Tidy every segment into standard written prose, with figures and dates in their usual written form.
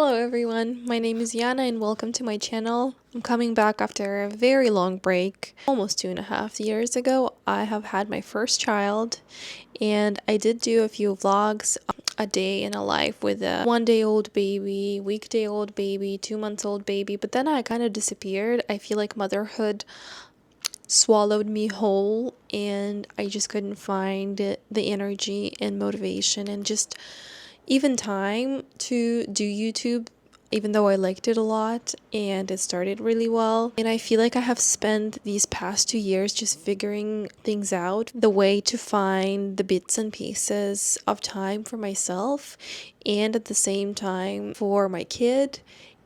Hello everyone, my name is Yana and welcome to my channel. I'm coming back after a very long break. Almost 2.5 years ago, I have had my first child and I did do a few vlogs, a day in a life with a 1-day-old baby, weekday-old baby, 2-month-old baby, but then I kind of disappeared. I feel like motherhood swallowed me whole and I just couldn't find the energy and motivation and just even time to do YouTube, even though I liked it a lot and it started really well. And I feel like I have spent these past 2 years just figuring things out, the way to find the bits and pieces of time for myself and at the same time for my kid,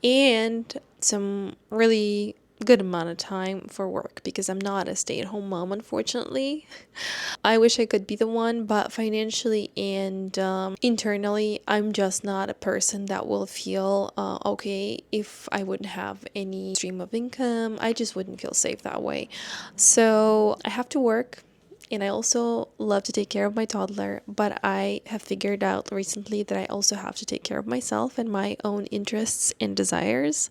and some really good amount of time for work because I'm not a stay-at-home mom, unfortunately. I wish I could be the one, but financially and internally, I'm just not a person that will feel okay if I wouldn't have any stream of income. I just wouldn't feel safe that way. So I have to work. And I also love to take care of my toddler, but I have figured out recently that I also have to take care of myself and my own interests and desires.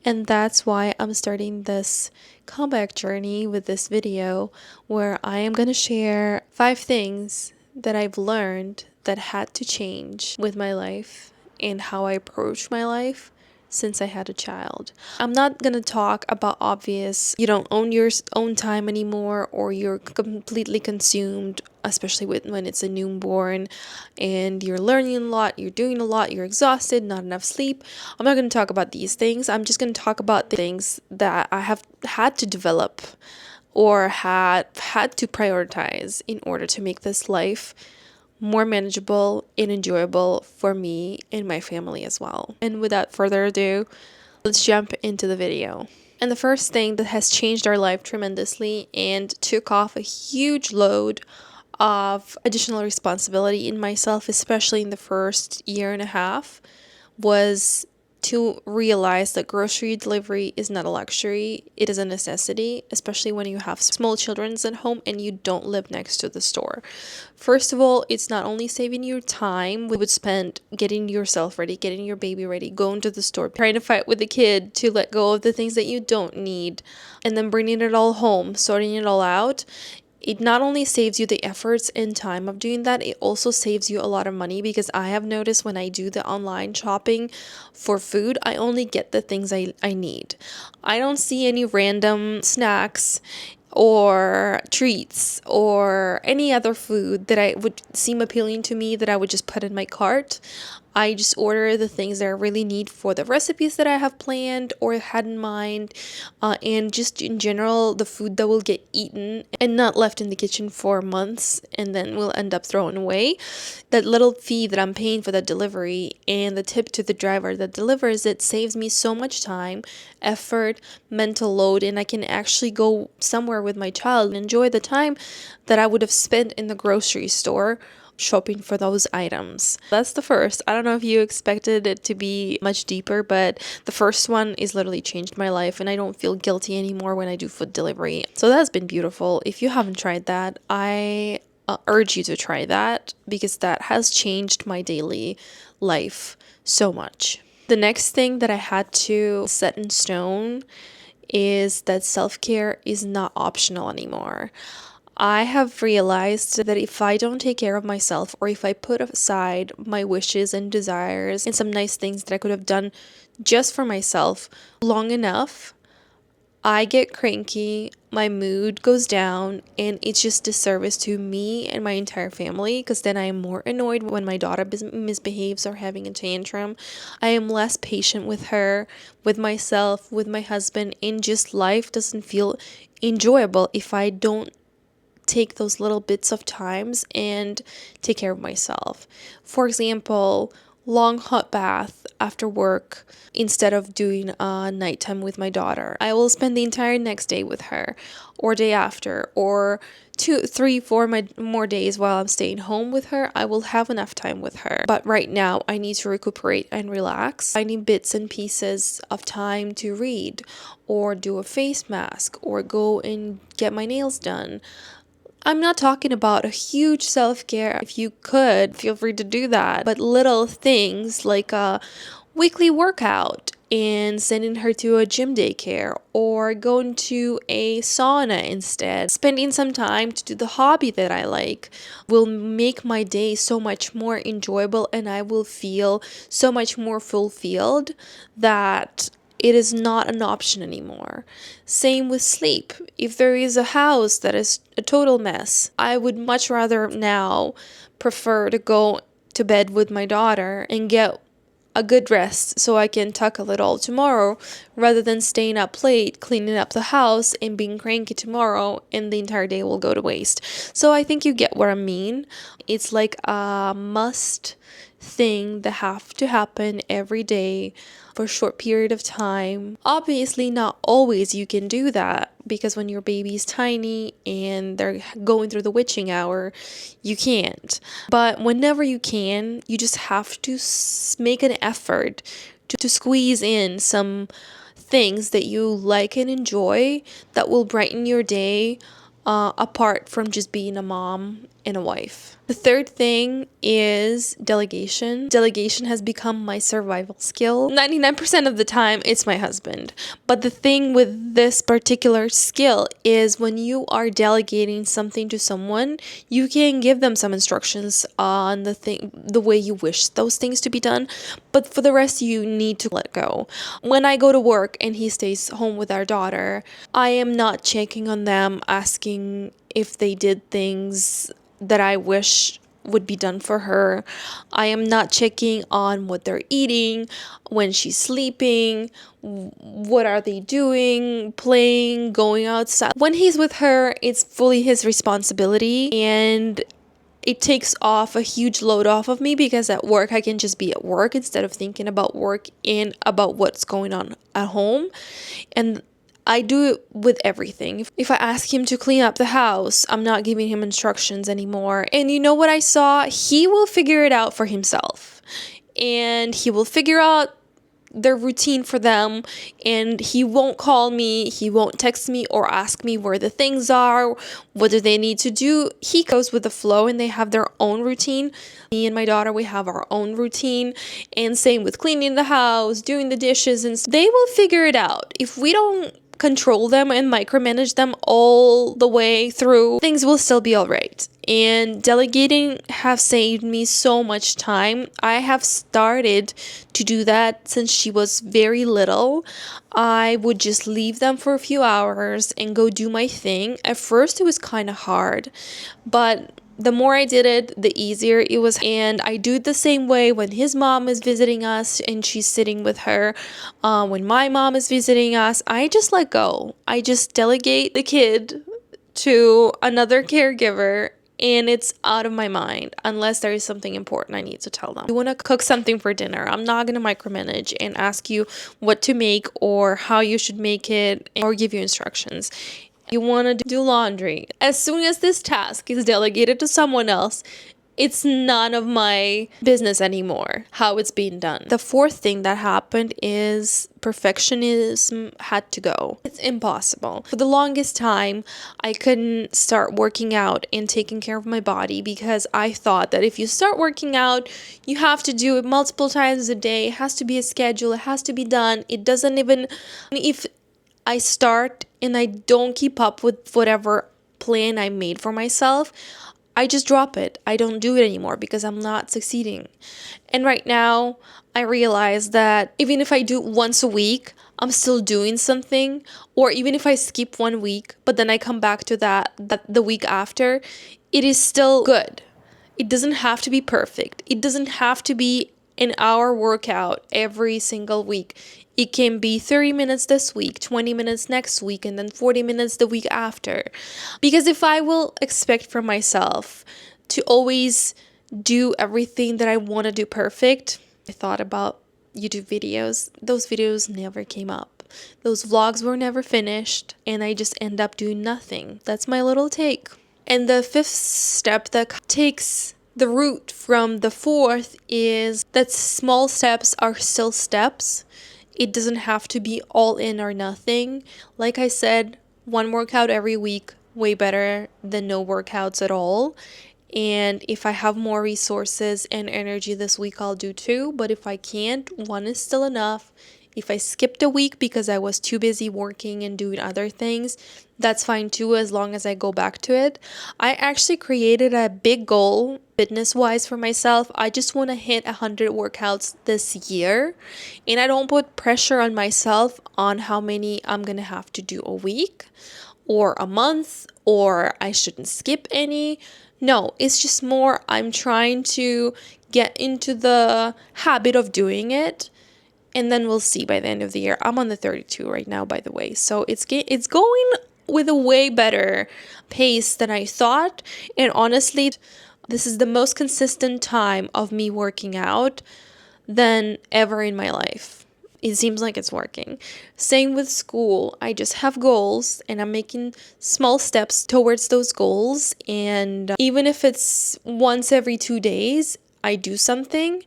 And that's why I'm starting this comeback journey with this video where I am going to share 5 things that I've learned that had to change with my life and how I approach my life since I had a child. I'm not gonna talk about obvious, you don't own your own time anymore or you're completely consumed, especially when it's a newborn and you're learning a lot, you're doing a lot, you're exhausted, not enough sleep. I'm not gonna talk about these things. I'm just gonna talk about the things that I have had to develop or had to prioritize in order to make this life more manageable and enjoyable for me and my family as well. And without further ado, let's jump into the video. And the first thing that has changed our life tremendously and took off a huge load of additional responsibility in myself, especially in the first year and a half, was to realize that grocery delivery is not a luxury, it is a necessity, especially when you have small children at home and you don't live next to the store. First of all, it's not only saving you time we would spend getting yourself ready, getting your baby ready, going to the store, trying to fight with the kid to let go of the things that you don't need, and then bringing it all home, sorting it all out. It not only saves you the efforts and time of doing that, it also saves you a lot of money, because I have noticed when I do the online shopping for food, I only get the things I need. I don't see any random snacks or treats or any other food that I would seem appealing to me that I would just put in my cart. I just order the things that I really need for the recipes that I have planned or had in mind, and just in general, the food that will get eaten and not left in the kitchen for months and then will end up thrown away. That little fee that I'm paying for that delivery and the tip to the driver that delivers it saves me so much time, effort, mental load, and I can actually go somewhere with my child and enjoy the time that I would have spent in the grocery store shopping for those items. That's the first. I don't know if you expected it to be much deeper, but the first one is literally changed my life and I don't feel guilty anymore when I do food delivery. So that's been beautiful. If you haven't tried that, I urge you to try that because that has changed my daily life so much. The next thing that I had to set in stone is that self-care is not optional anymore. I have realized that if I don't take care of myself, or if I put aside my wishes and desires and some nice things that I could have done just for myself long enough, I get cranky, my mood goes down, and it's just disservice to me and my entire family, because then I am more annoyed when my daughter misbehaves or having a tantrum. I am less patient with her, with myself, with my husband, and just life doesn't feel enjoyable if I don't take those little bits of times and take care of myself. For example, long hot bath after work instead of doing a nighttime with my daughter. I will spend the entire next day with her, or day after, or 2, 3, 4 more days while I'm staying home with her. I will have enough time with her. But right now, I need to recuperate and relax. I need bits and pieces of time to read, or do a face mask, or go and get my nails done. I'm not talking about a huge self-care. If you could, feel free to do that. But little things like weekly workout and sending her to a gym daycare, or going to a sauna instead. Spending some time to do the hobby that I like will make my day so much more enjoyable, and I will feel so much more fulfilled that it is not an option anymore. Same with sleep. If there is a house that is a total mess, I would much rather now prefer to go to bed with my daughter and get a good rest so I can tackle it all tomorrow, rather than staying up late cleaning up the house and being cranky tomorrow and the entire day will go to waste. So I think you get what I mean. It's like a must thing that have to happen every day for a short period of time. Obviously, not always you can do that, because when your baby's tiny and they're going through the witching hour, you can't. But whenever you can, you just have to make an effort to squeeze in some things that you like and enjoy that will brighten your day, apart from just being a mom and a wife. The third thing is delegation. Delegation has become my survival skill. 99% of the time, it's my husband. But the thing with this particular skill is when you are delegating something to someone, you can give them some instructions on the way you wish those things to be done. But for the rest, you need to let go. When I go to work and he stays home with our daughter, I am not checking on them, asking if they did things that I wish would be done for her. I am not checking on what they're eating, when she's sleeping, what are they doing, playing, going outside. When he's with her, it's fully his responsibility, and it takes off a huge load off of me, because at work I can just be at work instead of thinking about work and about what's going on at home. And I do it with everything. If I ask him to clean up the house, I'm not giving him instructions anymore. And you know what I saw? He will figure it out for himself. And he will figure out their routine for them, and he won't call me, he won't text me or ask me where the things are, what do they need to do. He goes with the flow and they have their own routine. Me and my daughter, we have our own routine, and same with cleaning the house, doing the dishes, and they will figure it out. If we don't control them and micromanage them all the way through, things will still be all right. And delegating have saved me so much time. I have started to do that since she was very little. I would just leave them for a few hours and go do my thing. At first, it was kind of hard, but the more I did it, the easier it was. And I do it the same way when his mom is visiting us and she's sitting with her. When my mom is visiting us, I just let go. I just delegate the kid to another caregiver, and it's out of my mind unless there is something important I need to tell them. You want to cook something for dinner, I'm not going to micromanage and ask you what to make or how you should make it or give you instructions. You want to do laundry. As soon as this task is delegated to someone else, it's none of my business anymore how it's being done. The fourth thing that happened is perfectionism had to go. It's impossible. For the longest time, I couldn't start working out and taking care of my body because I thought that if you start working out, you have to do it multiple times a day. It has to be a schedule. It has to be done. It doesn't even... If I start and I don't keep up with whatever plan I made for myself, I just drop it. I don't do it anymore because I'm not succeeding. And right now, I realize that even if I do it once a week, I'm still doing something. Or even if I skip 1 week, but then I come back to that the week after, it is still good. It doesn't have to be perfect. It doesn't have to be an hour workout every single week. It can be 30 minutes this week, 20 minutes next week, and then 40 minutes the week after. Because if I will expect from myself to always do everything that I want to do perfect, I thought about YouTube videos. Those videos never came up. Those vlogs were never finished, and I just end up doing nothing. That's my little take. And the fifth step that takes the root from the fourth is that small steps are still steps. It doesn't have to be all in or nothing. Like I said, one workout every week, way better than no workouts at all. And if I have more resources and energy this week, I'll do two. But if I can't, one is still enough. If I skipped a week because I was too busy working and doing other things, that's fine too, as long as I go back to it. I actually created a big goal fitness wise for myself. I just want to hit 100 workouts this year. And I don't put pressure on myself on how many I'm going to have to do a week or a month, or I shouldn't skip any. No, it's just more I'm trying to get into the habit of doing it, and then we'll see by the end of the year. I'm on the 32 right now, by the way. So it's going with a way better pace than I thought. And honestly, this is the most consistent time of me working out than ever in my life. It seems like it's working. Same with school. I just have goals and I'm making small steps towards those goals. And even if it's once every 2 days, I do something,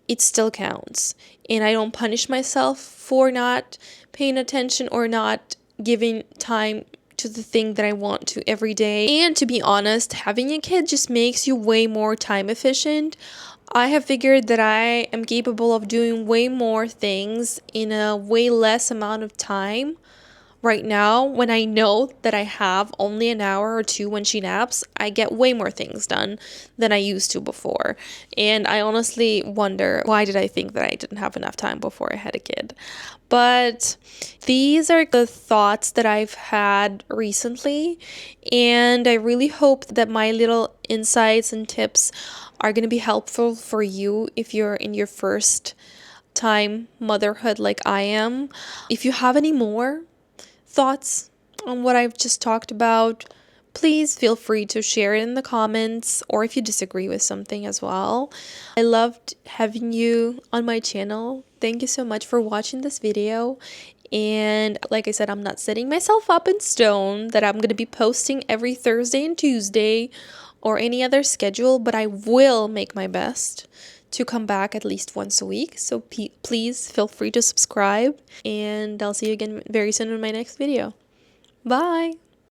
it still counts. And I don't punish myself for not paying attention or not giving time to the thing that I want to every day. And to be honest, having a kid just makes you way more time efficient. I have figured that I am capable of doing way more things in a way less amount of time right now. When I know that I have only an hour or two when she naps, I get way more things done than I used to before. And I honestly wonder, why did I think that I didn't have enough time before I had a kid? But these are the thoughts that I've had recently, and I really hope that my little insights and tips are going to be helpful for you if you're in your first time motherhood like I am. If you have any more thoughts on what I've just talked about, please feel free to share it in the comments, or if you disagree with something as well. I loved having you on my channel. Thank you so much for watching this video. And like I said, I'm not setting myself up in stone that I'm going to be posting every Thursday and Tuesday or any other schedule, but I will make my best to come back at least once a week. So please feel free to subscribe, and I'll see you again very soon in my next video. Bye!